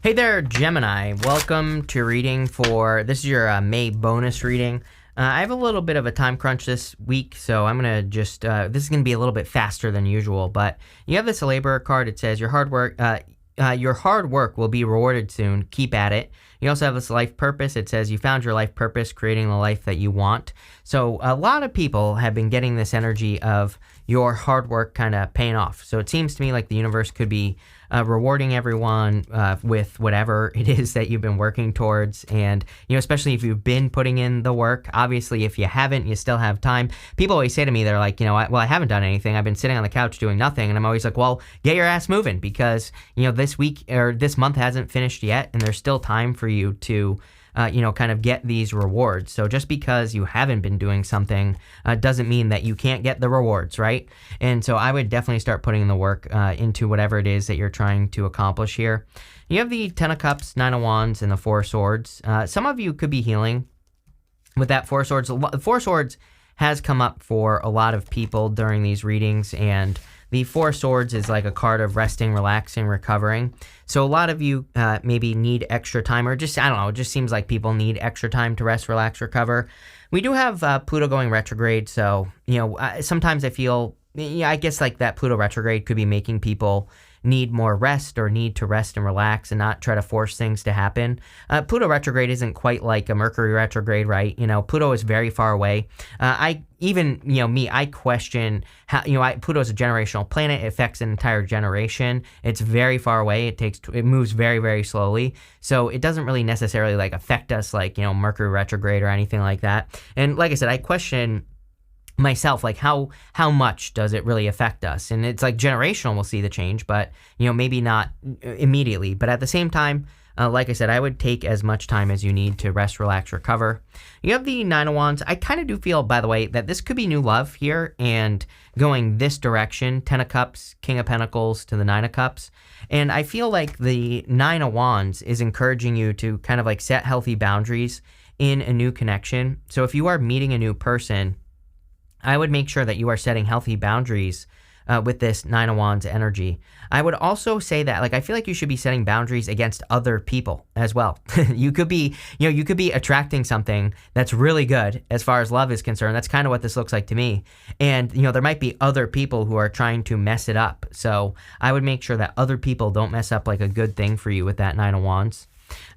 Hey there, Gemini. Welcome to reading this is your May bonus reading. I have a little bit of a time crunch this week, so I'm going to this is going to be a little bit faster than usual, but you have this laborer card. It says your hard work will be rewarded soon. Keep at it. You also have this life purpose. It says you found your life purpose, creating the life that you want. So a lot of people have been getting this energy of your hard work kind of paying off. So it seems to me like the universe could be rewarding everyone with whatever it is that you've been working towards. And, especially if you've been putting in the work. Obviously, if you haven't, you still have time. People always say to me, they're like, I haven't done anything. I've been sitting on the couch doing nothing. And I'm always like, well, get your ass moving because, this week or this month hasn't finished yet. And there's still time for you to kind of get these rewards. So just because you haven't been doing something doesn't mean that you can't get the rewards, right? And so I would definitely start putting in the work into whatever it is that you're trying to accomplish here. You have the Ten of Cups, Nine of Wands, and the Four of Swords. Some of you could be healing with that Four of Swords. The Four of Swords has come up for a lot of people during these readings, and the Four of Swords is like a card of resting, relaxing, recovering. So a lot of you maybe need extra time, or just, I don't know, it just seems like people need extra time to rest, relax, recover. We do have Pluto going retrograde, so, sometimes I feel, I guess like that Pluto retrograde could be making people need more rest or need to rest and relax and not try to force things to happen. Pluto retrograde isn't quite like a Mercury retrograde, right? Pluto is very far away. I question how, Pluto is a generational planet. It affects an entire generation. It's very far away. It moves very, very slowly. So it doesn't really necessarily like affect us like, Mercury retrograde or anything like that. And like I said, I question myself, like how much does it really affect us? And it's like generational, we'll see the change, but maybe not immediately. But at the same time, like I said, I would take as much time as you need to rest, relax, recover. You have the Nine of Wands. I kind of do feel, by the way, that this could be new love here and going this direction. Ten of Cups, King of Pentacles to the Nine of Cups. And I feel like the Nine of Wands is encouraging you to kind of like set healthy boundaries in a new connection. So if you are meeting a new person, I would make sure that you are setting healthy boundaries with this Nine of Wands energy. I would also say that, like, I feel like you should be setting boundaries against other people as well. You could be attracting something that's really good as far as love is concerned. That's kind of what this looks like to me. And, there might be other people who are trying to mess it up. So I would make sure that other people don't mess up like a good thing for you with that Nine of Wands.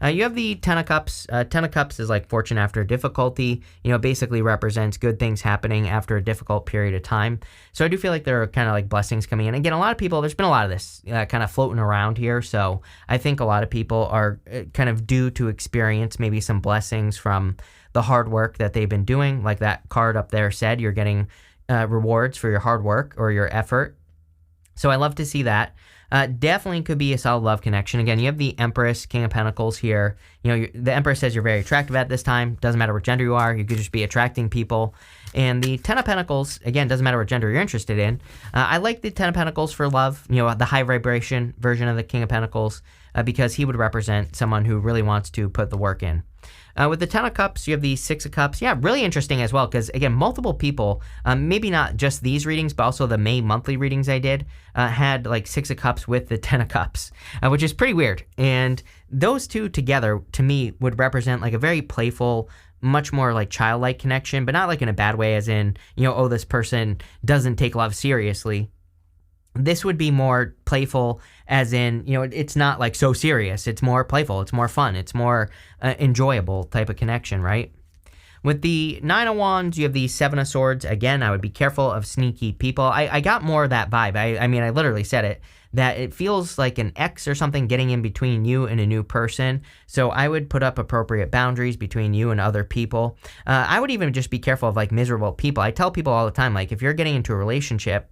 You have the Ten of Cups. Ten of Cups is like fortune after difficulty, basically represents good things happening after a difficult period of time. So I do feel like there are kind of like blessings coming in. Again, a lot of people, there's been a lot of this kind of floating around here. So I think a lot of people are kind of due to experience maybe some blessings from the hard work that they've been doing. Like that card up there said, you're getting rewards for your hard work or your effort. So I love to see that. Definitely could be a solid love connection. Again, you have the Empress, King of Pentacles here. The Empress says you're very attractive at this time. Doesn't matter what gender you are. You could just be attracting people. And the Ten of Pentacles, again, doesn't matter what gender you're interested in. I like the Ten of Pentacles for love, the high vibration version of the King of Pentacles, because he would represent someone who really wants to put the work in. With the Ten of Cups, you have the Six of Cups. Yeah, really interesting as well, because, again, multiple people, maybe not just these readings, but also the May monthly readings I did, had, like, Six of Cups with the Ten of Cups, which is pretty weird. And those two together, to me, would represent, like, a very playful, much more, like, childlike connection, but not, like, in a bad way, as in, this person doesn't take love seriously. This would be more playful, as in, it's not like so serious. It's more playful. It's more fun. It's more enjoyable type of connection, right? With the Nine of Wands, you have the Seven of Swords. Again, I would be careful of sneaky people. I got more of that vibe. I mean, I literally said it, that it feels like an ex or something getting in between you and a new person. So I would put up appropriate boundaries between you and other people. I would even just be careful of like miserable people. I tell people all the time, like if you're getting into a relationship,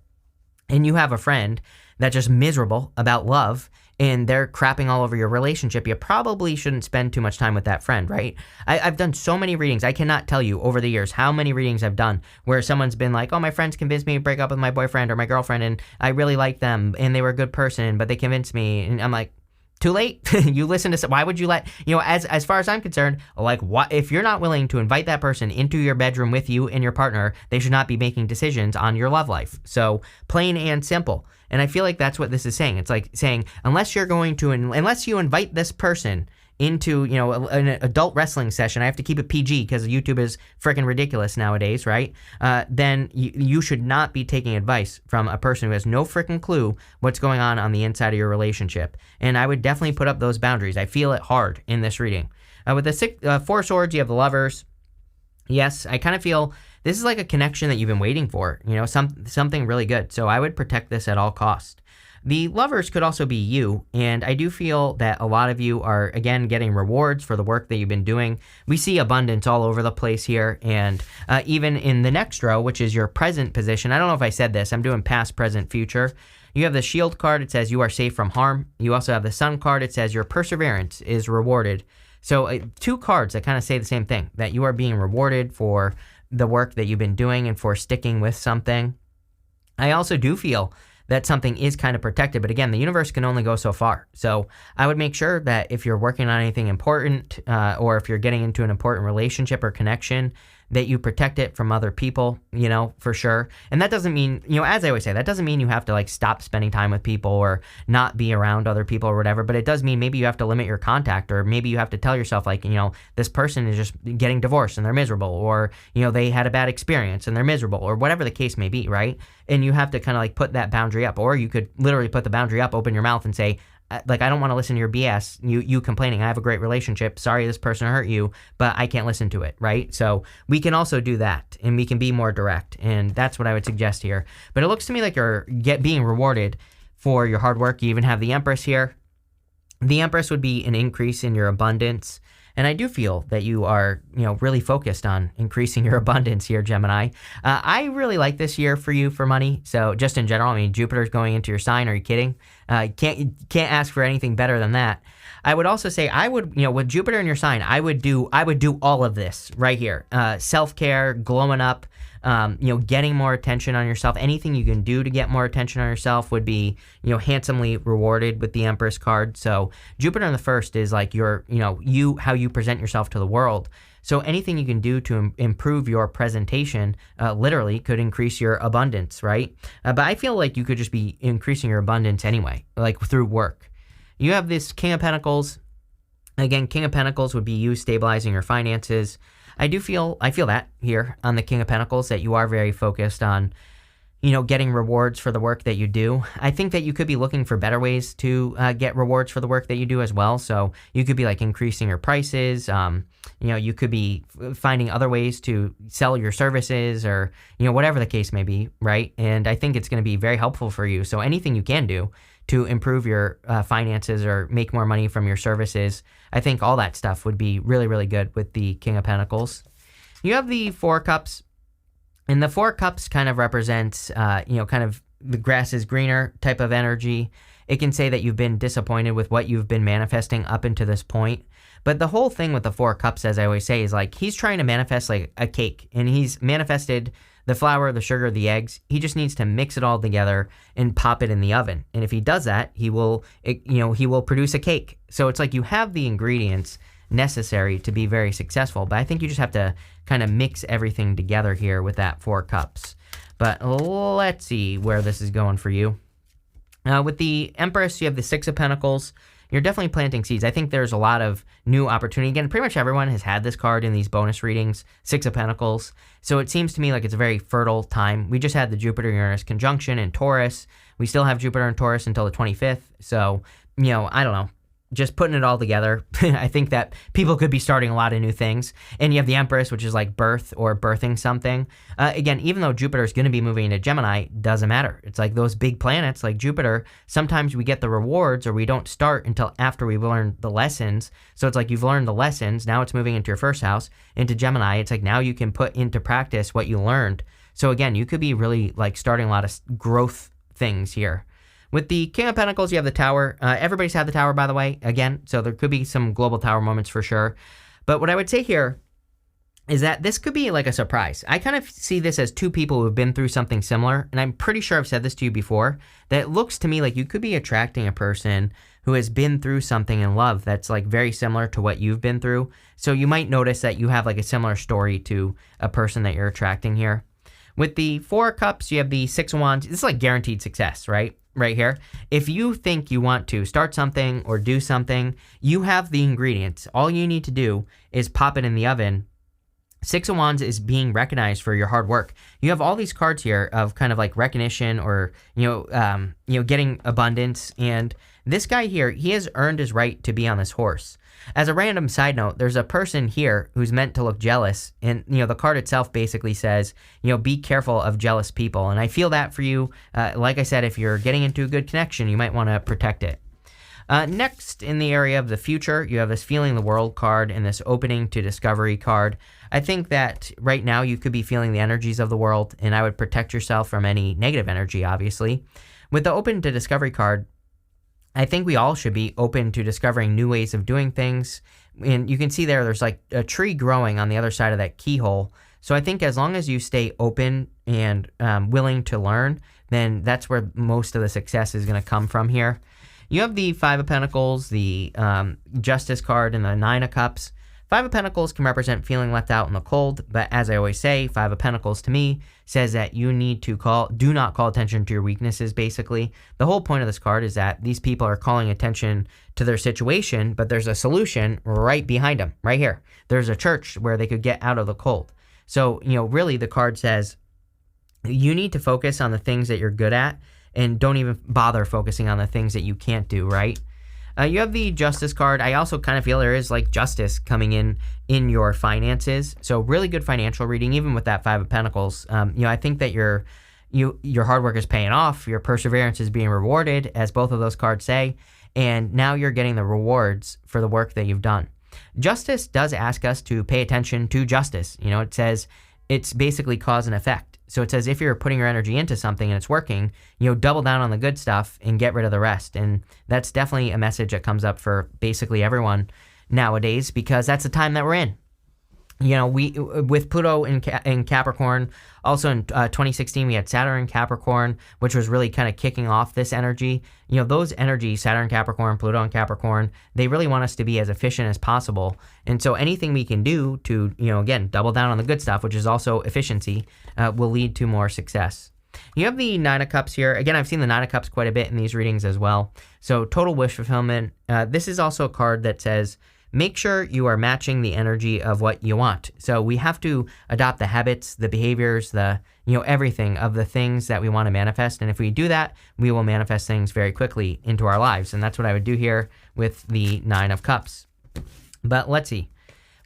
and you have a friend that's just miserable about love and they're crapping all over your relationship, you probably shouldn't spend too much time with that friend, right? I've done so many readings. I cannot tell you over the years how many readings I've done where someone's been like, oh, my friends convinced me to break up with my boyfriend or my girlfriend and I really like them and they were a good person, but they convinced me. And I'm like, too late. You listen to, why would you let, as far as I'm concerned, like, what if you're not willing to invite that person into your bedroom with you and your partner, they should not be making decisions on your love life. So plain and simple. And I feel like that's what this is saying. It's like saying, unless you invite this person into, an adult wrestling session, I have to keep it PG because YouTube is freaking ridiculous nowadays, right? Then you should not be taking advice from a person who has no freaking clue what's going on the inside of your relationship. And I would definitely put up those boundaries. I feel it hard in this reading. With the Four Swords, you have the Lovers. Yes, I kind of feel this is like a connection that you've been waiting for, something really good. So I would protect this at all costs. The Lovers could also be you, and I do feel that a lot of you are, again, getting rewards for the work that you've been doing. We see abundance all over the place here, and even in the next row, which is your present position. I don't know if I said this. I'm doing past, present, future. You have the Shield card. It says you are safe from harm. You also have the Sun card. It says your perseverance is rewarded. So two cards that kind of say the same thing, that you are being rewarded for the work that you've been doing and for sticking with something. I also do feel that something is kind of protected. But again, the universe can only go so far. So I would make sure that if you're working on anything important or if you're getting into an important relationship or connection, that you protect it from other people, for sure. And that doesn't mean, as I always say, that doesn't mean you have to like stop spending time with people or not be around other people or whatever. But it does mean maybe you have to limit your contact, or maybe you have to tell yourself like, this person is just getting divorced and they're miserable, or, they had a bad experience and they're miserable, or whatever the case may be, right? And you have to kind of like put that boundary up, or you could literally put the boundary up, open your mouth and say, like, I don't want to listen to your BS, you complaining, I have a great relationship, sorry this person hurt you, but I can't listen to it, right? So we can also do that, and we can be more direct, and that's what I would suggest here. But it looks to me like you're being rewarded for your hard work. You even have the Empress here. The Empress would be an increase in your abundance. And I do feel that you are, really focused on increasing your abundance here, Gemini. I really like this year for you for money. So just in general, I mean, Jupiter's going into your sign. Are you kidding? Can't ask for anything better than that. I would also say I would, with Jupiter in your sign, I would do all of this right here. Self-care, glowing up, getting more attention on yourself. Anything you can do to get more attention on yourself would be, handsomely rewarded with the Empress card. So Jupiter in the first is like your, how you present yourself to the world. So anything you can do to improve your presentation, literally could increase your abundance, right? But I feel like you could just be increasing your abundance anyway, like through work. You have this King of Pentacles. Again, King of Pentacles would be you stabilizing your finances. I feel that here on the King of Pentacles, that you are very focused on, getting rewards for the work that you do. I think that you could be looking for better ways to get rewards for the work that you do as well. So you could be like increasing your prices. You could be finding other ways to sell your services, or, whatever the case may be, right? And I think it's going to be very helpful for you. So anything you can do to improve your finances or make more money from your services, I think all that stuff would be really, really good with the King of Pentacles. You have the Four Cups, and the Four Cups kind of represents, kind of the grass is greener type of energy. It can say that you've been disappointed with what you've been manifesting up until this point. But the whole thing with the Four Cups, as I always say, is like he's trying to manifest like a cake, and he's manifested the flour, the sugar, the eggs. He just needs to mix it all together and pop it in the oven. And if he does that, he will produce a cake. So it's like you have the ingredients necessary to be very successful. But I think you just have to kind of mix everything together here with that Four Cups. But let's see where this is going for you. With the Empress, you have the Six of Pentacles. You're definitely planting seeds. I think there's a lot of new opportunity. Again, pretty much everyone has had this card in these bonus readings, Six of Pentacles. So it seems to me like it's a very fertile time. We just had the Jupiter-Uranus conjunction in Taurus. We still have Jupiter in Taurus until the 25th. So, I don't know. Just putting it all together, I think that people could be starting a lot of new things. And you have the Empress, which is like birth or birthing something. Again, even though Jupiter is going to be moving into Gemini, doesn't matter. It's like those big planets like Jupiter, sometimes we get the rewards or we don't start until after we've learned the lessons. So it's like you've learned the lessons, now it's moving into your first house, into Gemini. It's like now you can put into practice what you learned. So again, you could be really like starting a lot of growth things here. With the King of Pentacles, you have the Tower. Everybody's had the Tower, by the way, again. So there could be some global Tower moments for sure. But what I would say here is that this could be like a surprise. I kind of see this as two people who have been through something similar, and I'm pretty sure I've said this to you before, that it looks to me like you could be attracting a person who has been through something in love that's like very similar to what you've been through. So you might notice that you have like a similar story to a person that you're attracting here. With the Four of Cups, you have the Six of Wands. This is like guaranteed success, right? Right here. If you think you want to start something or do something, you have the ingredients. All you need to do is pop it in the oven. Six of Wands is being recognized for your hard work. You have all these cards here of kind of like recognition or, getting abundance. And this guy here, he has earned his right to be on this horse. As a random side note, there's a person here who's meant to look jealous. And, the card itself basically says, be careful of jealous people. And I feel that for you. Like I said, if you're getting into a good connection, you might want to protect it. Next, in the area of the future, you have this Feeling the World card and this Opening to Discovery card. I think that right now you could be feeling the energies of the world, and I would protect yourself from any negative energy, obviously. With the Open to Discovery card, I think we all should be open to discovering new ways of doing things. And you can see there's like a tree growing on the other side of that keyhole. So I think as long as you stay open and willing to learn, then that's where most of the success is going to come from here. You have the Five of Pentacles, the Justice card, and the Nine of Cups. Five of Pentacles can represent feeling left out in the cold, but as I always say, Five of Pentacles to me says that you need to do not call attention to your weaknesses, basically. The whole point of this card is that these people are calling attention to their situation, but there's a solution right behind them, right here. There's a church where they could get out of the cold. So, really the card says you need to focus on the things that you're good at and don't even bother focusing on the things that you can't do, right? You have the Justice card. I also kind of feel there is like justice coming in your finances. So really good financial reading, even with that Five of Pentacles. I think that your hard work is paying off. Your perseverance is being rewarded, as both of those cards say. And now you're getting the rewards for the work that you've done. Justice does ask us to pay attention to justice. It says it's basically cause and effect. So it says if you're putting your energy into something and it's working, double down on the good stuff and get rid of the rest. And that's definitely a message that comes up for basically everyone nowadays, because that's the time that we're in. We with Pluto in Capricorn, also in 2016 we had Saturn in Capricorn, which was really kind of kicking off this energy. Those energies, Saturn Capricorn, Pluto and Capricorn, they really want us to be as efficient as possible. And so anything we can do to, again, double down on the good stuff, which is also efficiency, will lead to more success. You have the Nine of Cups here. Again, I've seen the Nine of Cups quite a bit in these readings as well. So total wish fulfillment. This is also a card that says, make sure you are matching the energy of what you want. So we have to adopt the habits, the behaviors, everything of the things that we want to manifest. And if we do that, we will manifest things very quickly into our lives. And that's what I would do here with the Nine of Cups. But let's see.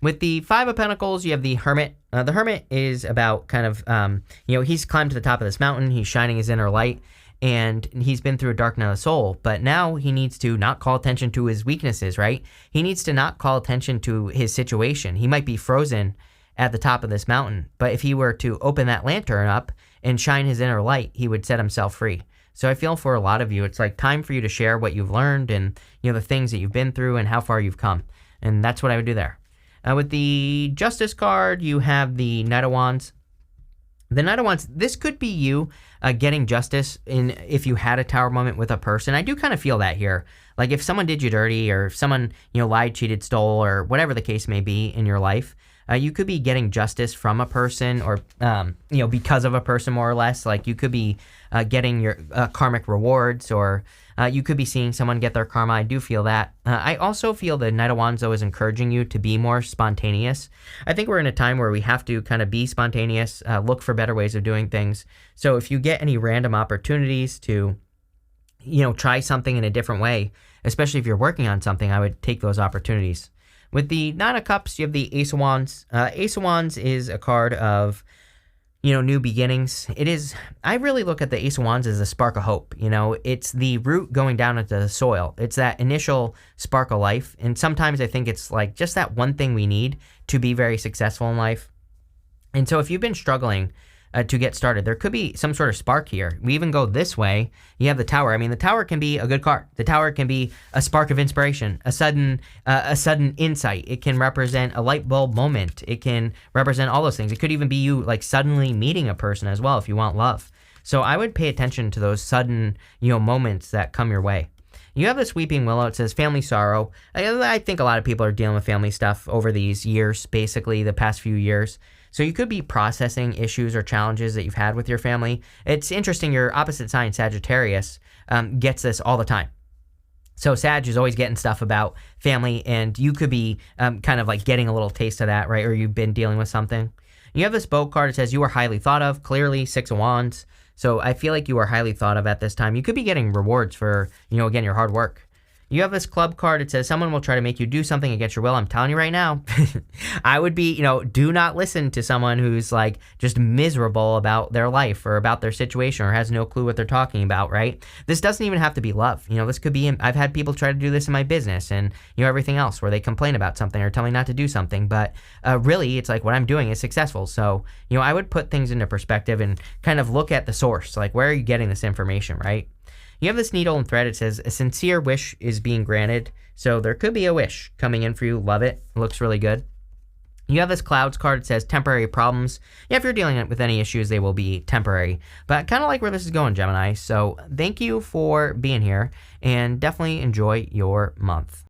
With the Five of Pentacles, you have the Hermit. The Hermit is about kind of, he's climbed to the top of this mountain. He's shining his inner light. And he's been through a dark night of the soul, but now he needs to not call attention to his weaknesses, right? He needs to not call attention to his situation. He might be frozen at the top of this mountain, but if he were to open that lantern up and shine his inner light, he would set himself free. So I feel for a lot of you, it's like time for you to share what you've learned and, the things that you've been through and how far you've come. And that's what I would do there. With the Justice card, you have the Knight of Wands. The Knight of Wands, this could be you getting justice if you had a tower moment with a person. I do kind of feel that here. Like if someone did you dirty or if someone, lied, cheated, stole, or whatever the case may be in your life, you could be getting justice from a person or, because of a person more or less. Like you could be getting your karmic rewards or you could be seeing someone get their karma. I do feel that. I also feel the Knight of Wands, though, is encouraging you to be more spontaneous. I think we're in a time where we have to kind of be spontaneous, look for better ways of doing things. So if you get any random opportunities to, try something in a different way, especially if you're working on something, I would take those opportunities. With the Nine of Cups, you have the Ace of Wands. Ace of Wands is a card of, new beginnings. It is, I really look at the Ace of Wands as a spark of hope. It's the root going down into the soil. It's that initial spark of life. And sometimes I think it's like just that one thing we need to be very successful in life. And so if you've been struggling to get started. There could be some sort of spark here. We even go this way. You have the Tower. I mean, the Tower can be a good card. The Tower can be a spark of inspiration, a sudden insight. It can represent a light bulb moment. It can represent all those things. It could even be you like suddenly meeting a person as well if you want love. So I would pay attention to those sudden, moments that come your way. You have this Weeping Willow. It says family sorrow. I think a lot of people are dealing with family stuff over these years, basically the past few years. So you could be processing issues or challenges that you've had with your family. It's interesting, your opposite sign, Sagittarius, gets this all the time. So Sag is always getting stuff about family, and you could be kind of like getting a little taste of that, right? Or you've been dealing with something. You have this Boat card. It says you are highly thought of, clearly 6 of Wands. So I feel like you are highly thought of at this time. You could be getting rewards for, again, your hard work. You have this Club card. It says someone will try to make you do something against your will. I'm telling you right now, I would be, do not listen to someone who's like just miserable about their life or about their situation or has no clue what they're talking about, right? This doesn't even have to be love. This could be, I've had people try to do this in my business and, everything else where they complain about something or tell me not to do something. But really, it's like what I'm doing is successful. So, I would put things into perspective and kind of look at the source. Like, where are you getting this information, right? You have this Needle and Thread. It says a sincere wish is being granted. So there could be a wish coming in for you. Love it. It looks really good. You have this Clouds card. It says temporary problems. Yeah, if you're dealing with any issues, they will be temporary. But kind of like where this is going, Gemini. So thank you for being here and definitely enjoy your month.